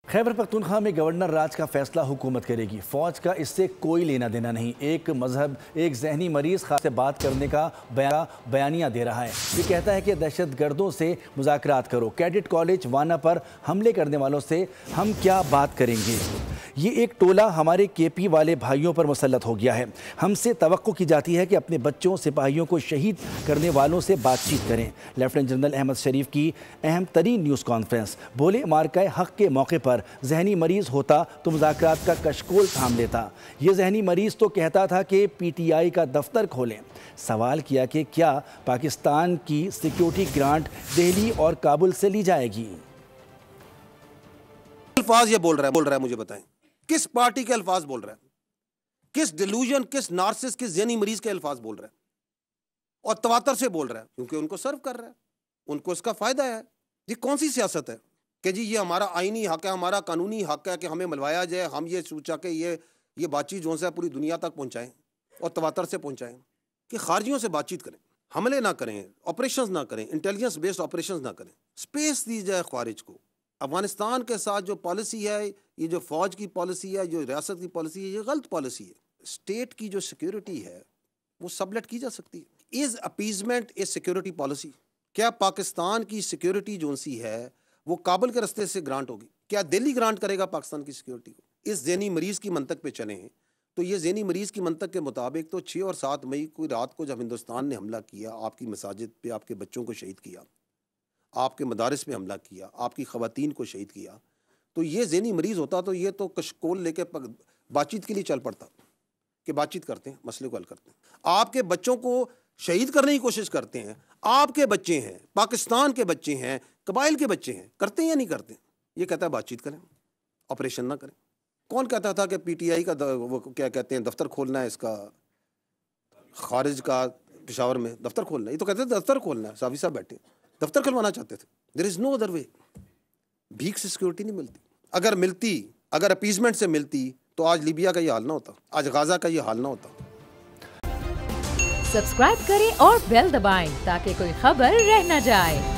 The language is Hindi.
खैबर पख्तूनख्वा में गवर्नर राज का फैसला हुकूमत करेगी। फौज का इससे कोई लेना देना नहीं। एक मजहब एक जहनी मरीज खास से बात करने का बयानिया दे रहा है। ये कहता है कि दहशत गर्दों से मुज़ाकरात करो। कैडेट कॉलेज वाना पर हमले करने वालों से हम क्या बात करेंगे। ये एक टोला हमारे केपी वाले भाइयों पर मुसल्लत हो गया है। हमसे तवक्को की जाती है कि अपने बच्चों सिपाहियों को शहीद करने वालों से बातचीत करें। लेफ्टिनेंट जनरल अहमद शरीफ की अहम तरीन न्यूज़ कॉन्फ्रेंस। बोले मार्का हक के मौके पर जहनी मरीज होता तो मुज़ाकरात का कशकोल थाम लेता। ये जहनी मरीज तो कहता था कि PTI का दफ्तर खोलें। सवाल किया कि क्या पाकिस्तान की सिक्योरिटी ग्रांट दिल्ली और काबुल से ली जाएगी। अल्फाज ये बोल रहा है मुझे बताएं किस पार्टी के अल्फाज बोल रहा है, किस डिल्यूजन, किस नार्सिस, किस जहनी मरीज के अल्फाज बोल रहा है और तवातर से बोल रहा है क्योंकि उनको सर्व कर रहा है, उनको इसका फायदा है। ये कौन सी सियासत है कि जी ये हमारा आईनी हक है, हमारा कानूनी हक है कि हमें मिलवाया जाए, हम ये सोचा कि ये बातचीत जो है पूरी दुनिया तक पहुंचाएं और तवातर से पहुंचाएं कि खारजियों से बातचीत करें, हमले ना करें, ऑपरेशंस ना करें, इंटेलिजेंस बेस्ड ऑपरेशंस ना करें, स्पेस दी जाए खारिज को। अफगानिस्तान के साथ जो पॉलिसी है, ये जो फौज की पॉलिसी है, जो रियासत की पॉलिसी है, ये गलत पॉलिसी है। स्टेट की जो सिक्योरिटी है वो सबलेट की जा सकती है। Is appeasement is security policy. क्या पाकिस्तान की सिक्योरिटी जो सी है वो काबुल के रास्ते से ग्रांट होगी? क्या दिल्ली ग्रांट करेगा पाकिस्तान की सिक्योरिटी को? इस जहनी मरीज की मंतक पे चले हैं तो ये जहनी मरीज की मंतक के मुताबिक तो 6 और 7 मई को रात को जब हिंदुस्तान ने हमला किया, आपकी मसाजिद पे आपके बच्चों को शहीद किया, आपके मदारिस पे हमला किया, आपकी ख़वातीन को शहीद किया, तो ये जहनी मरीज़ होता तो ये तो कशकोल लेके बातचीत के लिए चल पड़ता कि बातचीत करते हैं, मसले को हल करते हैं। आपके बच्चों को शहीद करने की कोशिश करते हैं, आपके बच्चे हैं, पाकिस्तान के बच्चे हैं, कबाइल के बच्चे हैं, करते हैं या नहीं करते? ये कहता है बातचीत करें, ऑपरेशन ना करें। कौन कहता था कि PTI का वो क्या कहते हैं दफ्तर खोलना है, इसका खारिज का पेशावर में दफ्तर खोलना है? ये तो कहते थे दफ्तर खोलना है। साफी साहब बैठे दफ्तर खुलवाना चाहते थे। There is no other way. भीख से सिक्योरिटी नहीं मिलती। अगर मिलती, अगर अपीजमेंट से मिलती तो आज लीबिया का ये हाल ना होता, आज गाजा का ये हाल ना होता। सब्सक्राइब करें और बेल दबाएं ताकि कोई खबर रह न जाए।